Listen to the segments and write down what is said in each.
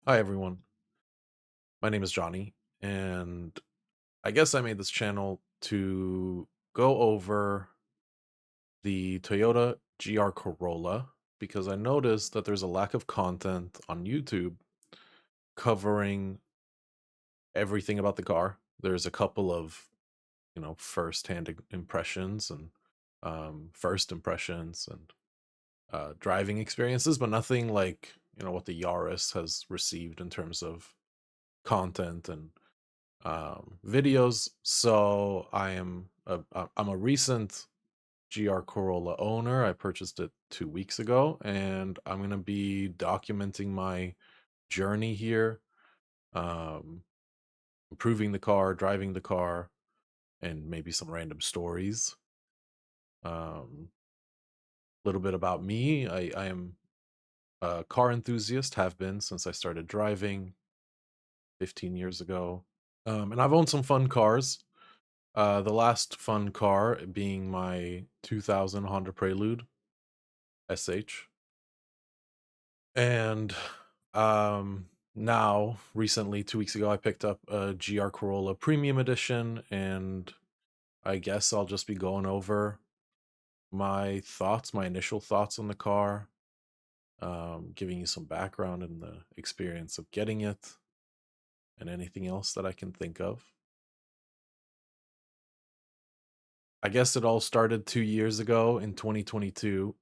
Hi everyone, my name is Johnny, and I guess I made this channel to go over the Toyota GR Corolla because I noticed that there's a lack of content on YouTube covering everything about the car. There's a couple of, first-hand impressions and first impressions and driving experiences, but nothing like, what the Yaris has received in terms of content and videos. So I'm a recent GR Corolla owner. I purchased it 2 weeks ago, and I'm gonna be documenting my journey here, um, improving the car, driving the car, and maybe some random stories. A little bit about me. I am a car enthusiast, have been since I started driving 15 years ago. And I've owned some fun cars. The last fun car being my 2000 Honda Prelude SH. And now, recently, 2 weeks ago, I picked up a GR Corolla Premium Edition, and I guess I'll just be going over my thoughts, my initial thoughts on the car, giving you some background in the experience of getting it, and anything else that I can think of. I guess it all started 2 years ago in 2022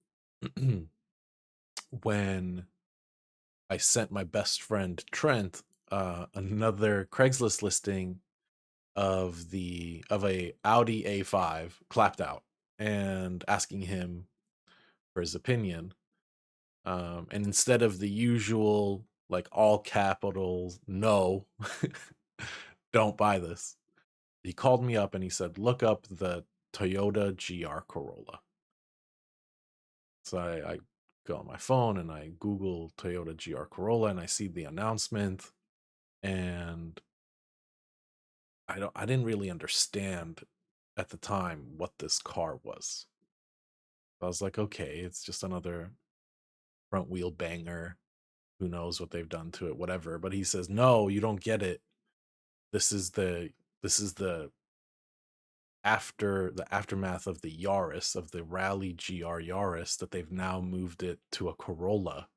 when I sent my best friend Trent another Craigslist listing of a Audi A5 clapped out and asking him for his opinion. And instead of the usual like all capitals no, don't buy this, he called me up and he said, "Look up the Toyota GR Corolla." So I go on my phone and I Google Toyota GR Corolla and I see the announcement, and I didn't really understand at the time what this car was. I was like, okay, it's just another front wheel banger. Who knows what they've done to it, whatever. But he says, "No, you don't get it. This is the aftermath of the Yaris, of the Rally GR Yaris, that they've now moved it to a Corolla."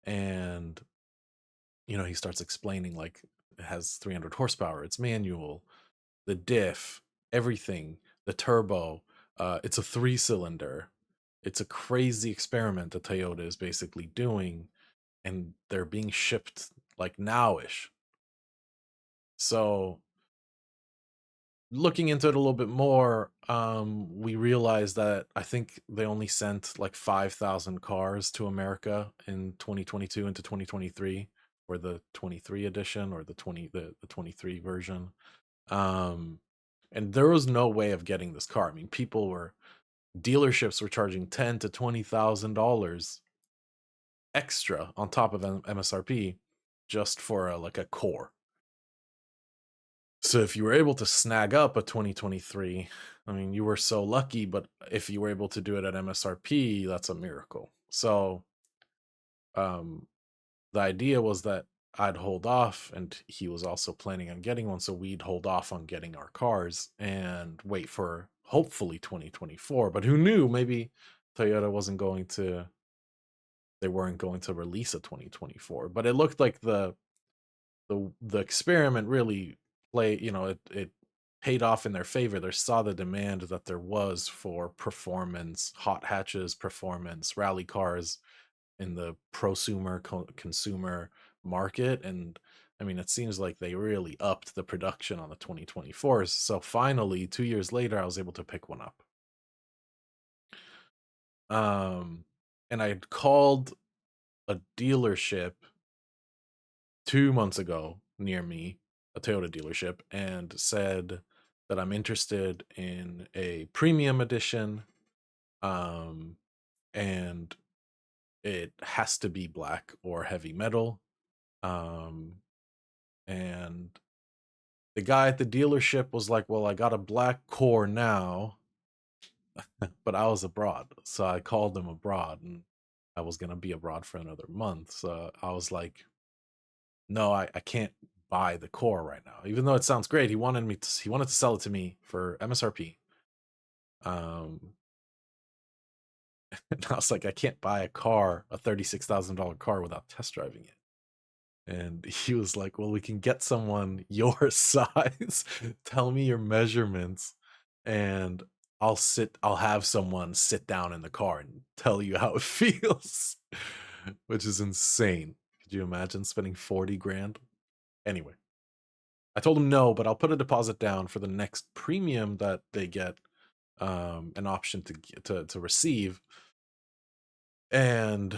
And he starts explaining like it has 300 horsepower, it's manual, the diff, everything, the turbo. It's a 3-cylinder. It's a crazy experiment that Toyota is basically doing, and they're being shipped like nowish. So looking into it a little bit more, we realized that I think they only sent like 5,000 cars to America in 2022 into 2023, or the 23 edition, or the 23 version. Um, and there was no way of getting this car. I mean, dealerships were charging ten to $20,000 extra on top of MSRP just for like a core. So if you were able to snag up a 2023, I mean, you were so lucky, but if you were able to do it at MSRP, that's a miracle. So um the idea was that I'd hold off, and he was also planning on getting one, so we'd hold off on getting our cars and wait for hopefully 2024. But who knew, maybe Toyota wasn't going to they weren't going to release a 2024. But it looked like the experiment really it paid off in their favor. They saw the demand that there was for performance, hot hatches, performance, rally cars in the prosumer consumer market. And I mean, it seems like they really upped the production on the 2024s. So finally, 2 years later, I was able to pick one up. Um, and I had called a dealership 2 months ago near me, a Toyota dealership, and said that I'm interested in a premium edition. Um, and it has to be black or heavy metal. Um, and the guy at the dealership was like, "Well, I got a black core now," but I was abroad, so I called him abroad, and I was gonna be abroad for another month. So I was like, no, I can't buy the core right now. Even though it sounds great, he wanted to sell it to me for MSRP. Um, and I was like, I can't buy a $36,000 car without test driving it. And he was like, well, we can get someone your size. Tell me your measurements, and I'll have someone sit down in the car and tell you how it feels, which is insane. Could you imagine spending 40 grand? Anyway, I told him no, but I'll put a deposit down for the next premium that they get an option to receive. And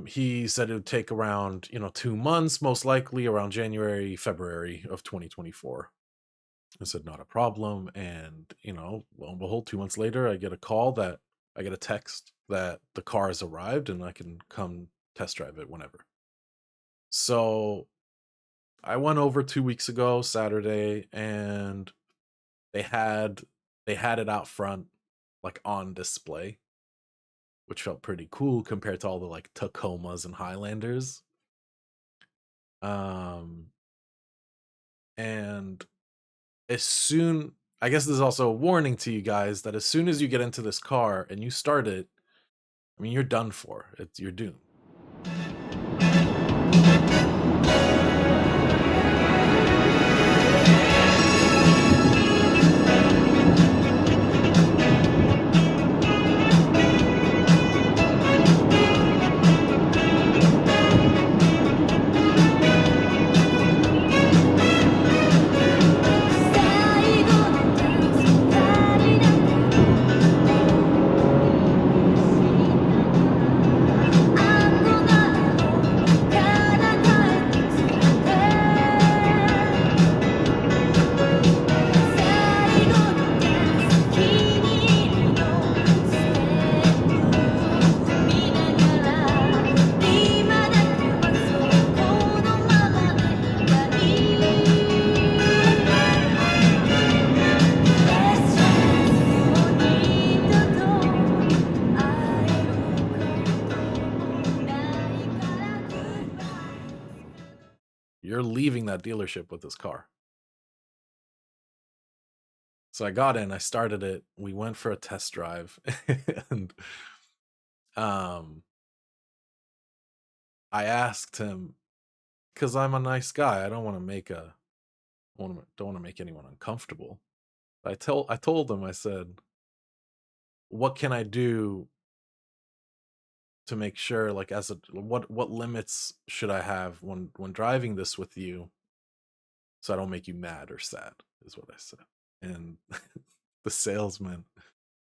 he said it would take around 2 months, most likely around January, February of 2024. I said not a problem, and lo and behold, 2 months later, I get a text that the car has arrived and I can come test drive it whenever. So I went over 2 weeks ago, Saturday, and they had they had it out front, like on display, which felt pretty cool compared to all the like Tacomas and Highlanders. Um, and as soon, I guess this is also a warning to you guys that as soon as you get into this car and you start it, I mean, you're done for. You're doomed. You're leaving that dealership with this car. So I got in, I started it, we went for a test drive, and um I asked him, because I'm a nice guy, I don't want to don't want to make anyone uncomfortable. I told him, I said, what can I do to make sure, like, as a what limits should I have when driving this with you, so I don't make you mad or sad, is what I said. And the salesman,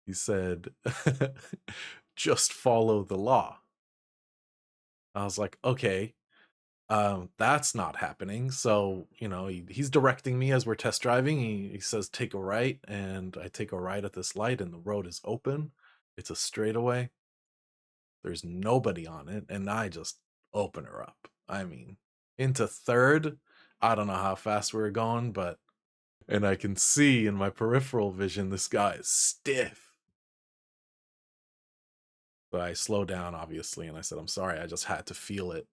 he said, just follow the law. I was like, okay, that's not happening. So, he's directing me as we're test driving. He says, take a right, and I take a right at this light, and the road is open. It's a straightaway. There's nobody on it, and I just open her up. I mean, into third. I don't know how fast we were going, and I can see in my peripheral vision this guy is stiff. But I slowed down, obviously, and I said, I'm sorry, I just had to feel it,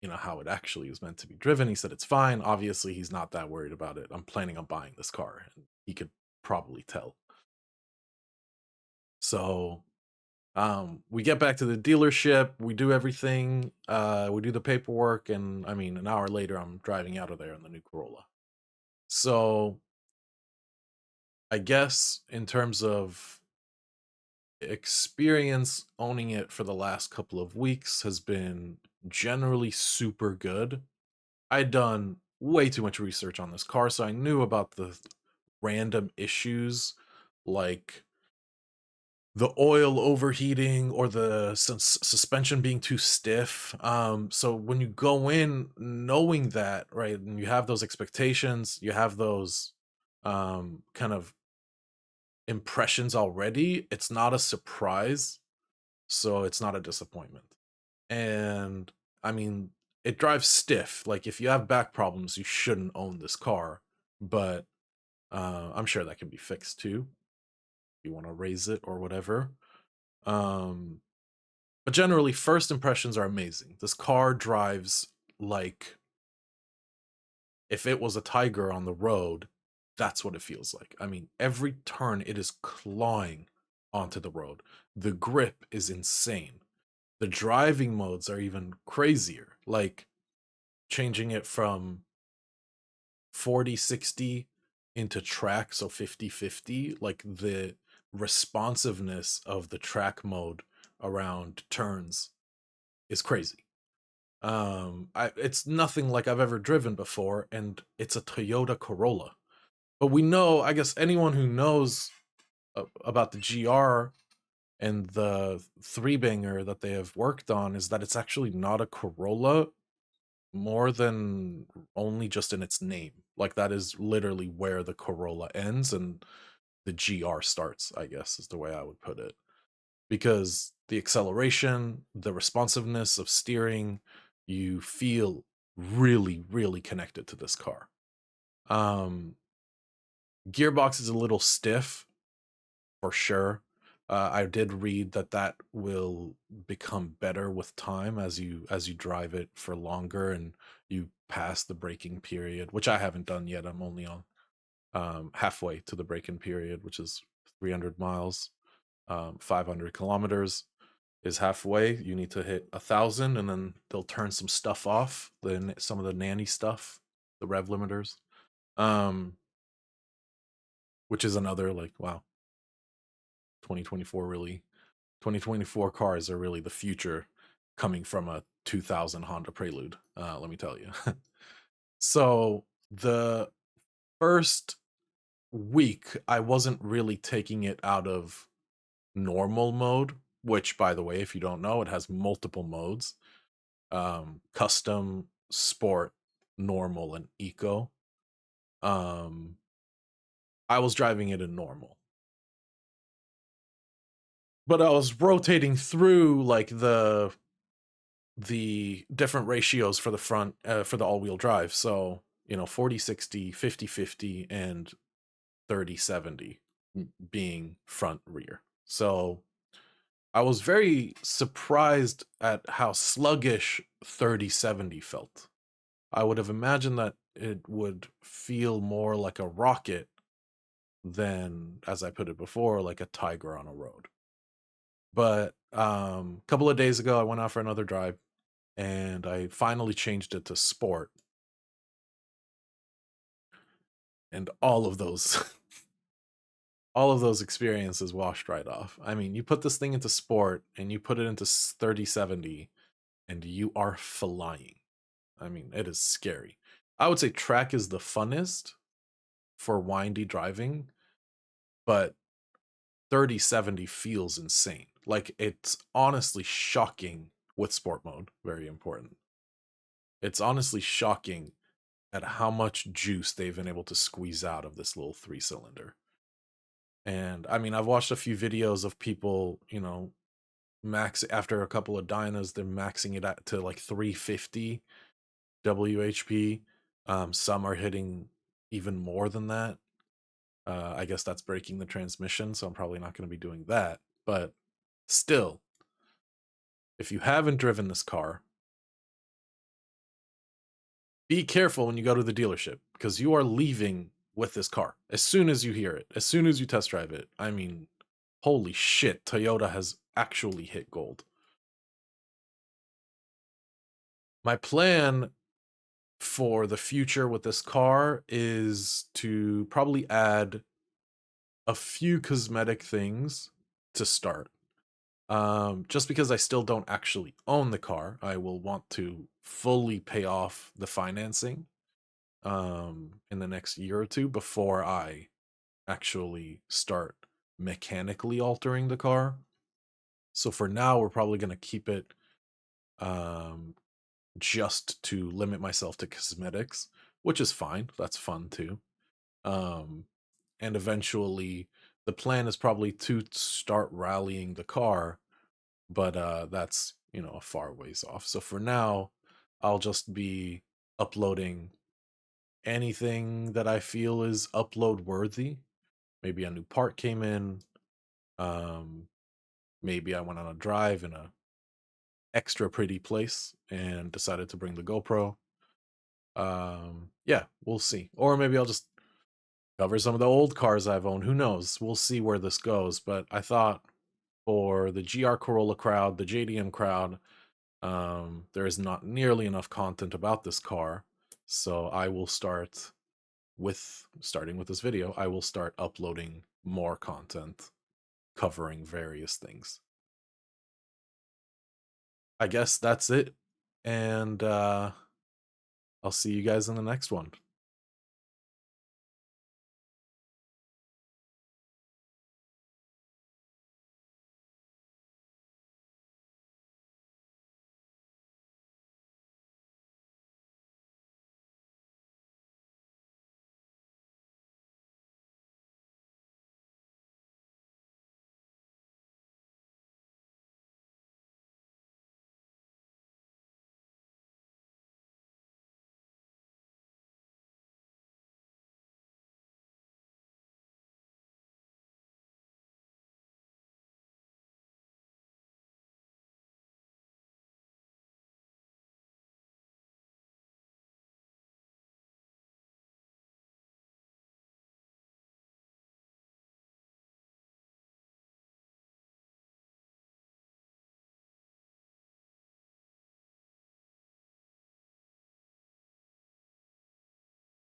how it actually was meant to be driven. He said, it's fine. Obviously, he's not that worried about it. I'm planning on buying this car, and he could probably tell. So we get back to the dealership, we do everything, we do the paperwork, and I mean, an hour later, I'm driving out of there in the new Corolla. So I guess in terms of experience, owning it for the last couple of weeks has been generally super good. I'd done way too much research on this car, so I knew about the random issues like the oil overheating or the suspension being too stiff. So when you go in knowing that, right, and you have those expectations, you have those kind of impressions already, it's not a surprise, so it's not a disappointment. And I mean, it drives stiff. Like, if you have back problems, you shouldn't own this car, but I'm sure that can be fixed too. You want to raise it or whatever. Um, but generally, first impressions are amazing. This car drives like if it was a tiger on the road, that's what it feels like. I mean, every turn it is clawing onto the road. The grip is insane. The driving modes are even crazier, like changing it from 40-60 into track, so 50-50. Like the responsiveness of the track mode around turns is crazy. It's nothing like I've ever driven before, and it's a Toyota Corolla. But we know, I guess anyone who knows about the GR and the three banger that they have worked on is that it's actually not a Corolla more than only just in its name. Like that is literally where the Corolla ends and the GR starts, I guess is the way I would put it. Because the acceleration, the responsiveness of steering, you feel really, really connected to this car. Gearbox is a little stiff for sure. I did read that that will become better with time as you drive it for longer and you pass the braking period, which I haven't done yet. I'm only on halfway to the braking period, which is 300 miles. 500 kilometers is halfway. You need to hit 1,000, and then they'll turn some stuff off. Then some of the nanny stuff, the rev limiters, which is another like wow. 2024 really 2024 cars are really the future coming from a 2000 Honda Prelude, let me tell you. So the first week I wasn't really taking it out of normal mode, which by the way, if you don't know, it has multiple modes: custom, sport, normal, and eco. um I was driving it in normal, but I was rotating through like the different ratios for the front, for the all-wheel drive. So 40-60, 50-50, and 30-70 being front rear. So I was very surprised at how sluggish 30-70 felt. I would have imagined that it would feel more like a rocket than, as I put it before, like a tiger on a road. But a couple of days ago I went out for another drive and I finally changed it to sport. And all of those all of those experiences washed right off. I mean, you put this thing into sport and you put it into 30-70 and you are flying. I mean, it is scary. I would say track is the funnest for windy driving, but 30-70 feels insane. Like it's honestly shocking with sport mode, very important. It's honestly shocking at how much juice they've been able to squeeze out of this little 3-cylinder. And I mean, I've watched a few videos of people, max after a couple of dynas, they're maxing it at to like 350 WHP. Some are hitting even more than that. I guess that's breaking the transmission, so I'm probably not going to be doing that. But still, if you haven't driven this car, be careful when you go to the dealership because you are leaving with this car as soon as you hear it, as soon as you test drive it. I mean, holy shit, Toyota has actually hit gold. My plan for the future with this car is to probably add a few cosmetic things to start. Just because I still don't actually own the car, I will want to fully pay off the financing in the next year or two before I actually start mechanically altering the car. So for now, we're probably going to keep it um, just to limit myself to cosmetics, which is fine. That's fun too. Um, and eventually, the plan is probably to start rallying the car, but that's a far ways off. So for now, I'll just be uploading anything that I feel is upload worthy. Maybe a new part came in. Um, maybe I went on a drive in a extra pretty place and decided to bring the GoPro. Yeah, we'll see. Or maybe I'll just cover some of the old cars I've owned. Who knows? We'll see where this goes. But I thought for the GR Corolla crowd, the JDM crowd, there is not nearly enough content about this car. So I will starting with this video, I will start uploading more content covering various things. I guess that's it. And I'll see you guys in the next one.